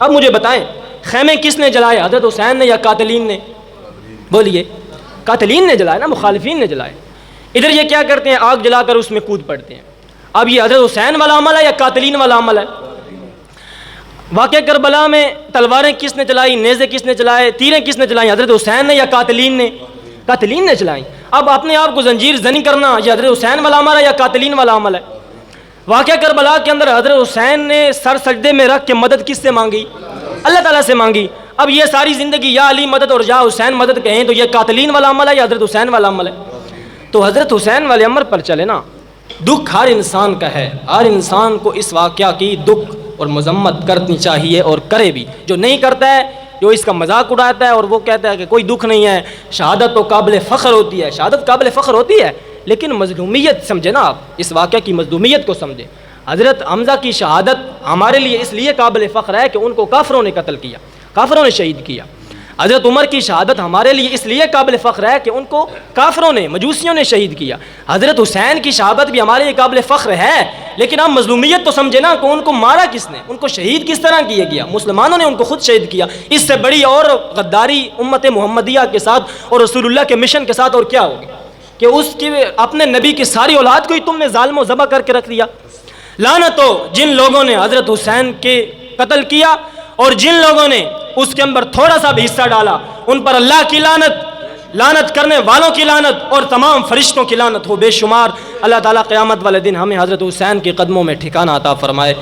اب مجھے بتائیں خیمے کس نے جلائے، حضرت حسین نے یا قاتلین نے؟ بولیے، قاتلین نے جلائے نا، مخالفین نے جلائے۔ ادھر یہ کیا کرتے ہیں، آگ جلا کر اس میں کود پڑتے ہیں۔ اب یہ حضرت حسین والا عمل ہے یا قاتلین والا عمل ہے؟ واقعہ کربلا میں تلواریں کس نے چلائی، نیزے کس نے چلائے، تیریں کس نے چلائیں، حضرت حسین نے یا قاتلین نے؟ قاتلین نے چلائیں۔ اب اپنے آپ کو زنجیر زنی کرنا یہ حضرت حسین والا عمل ہے یا قاتلین والا عمل ہے؟ واقعہ کربلا کے اندر حضرت حسین نے سر سجدے میں رکھ کے مدد کس سے مانگی؟ اللہ تعالیٰ سے مانگی۔ اب یہ ساری زندگی یا علی مدد اور یا حسین مدد کہیں تو یہ قاتلین والا عمل ہے یا حضرت حسین والا عمل ہے؟ تو حضرت حسین والے عمل پر چلے نا۔ دکھ ہر انسان کا ہے، ہر انسان کو اس واقعہ کی دکھ اور مذمت کرنی چاہیے اور کرے بھی۔ جو نہیں کرتا ہے، جو اس کا مذاق اڑاتا ہے اور وہ کہتا ہے کہ کوئی دکھ نہیں ہے، شہادت تو قابل فخر ہوتی ہے، شہادت قابل فخر ہوتی ہے، لیکن مظلومیت سمجھے نا، آپ اس واقعہ کی مظلومیت کو سمجھیں۔ حضرت حمزہ کی شہادت ہمارے لیے اس لیے قابل فخر ہے کہ ان کو کافروں نے قتل کیا، کافروں نے شہید کیا۔ حضرت عمر کی شہادت ہمارے لیے اس لیے قابل فخر ہے کہ ان کو کافروں نے، مجوسیوں نے شہید کیا۔ حضرت حسین کی شہادت بھی ہمارے لیے قابل فخر ہے، لیکن ہم مظلومیت تو سمجھے نا کہ ان کو مارا کس نے، ان کو شہید کس طرح کیا گیا؟ مسلمانوں نے ان کو خود شہید کیا۔ اس سے بڑی اور غداری امت محمدیہ کے ساتھ اور رسول اللہ کے مشن کے ساتھ اور کیا ہوگی کہ اس کی اپنے نبی کی ساری اولاد کو ہی تم نے ظالم و ذبح کر کے رکھ دیا۔ لعنت ہو جن لوگوں نے حضرت حسین کے قتل کیا اور جن لوگوں نے اس کے اندر تھوڑا سا بھی حصہ ڈالا، ان پر اللہ کی لعنت، لعنت کرنے والوں کی لعنت اور تمام فرشتوں کی لعنت ہو بے شمار۔ اللہ تعالیٰ قیامت والے دن ہمیں حضرت حسین کے قدموں میں ٹھکانہ عطا فرمائے۔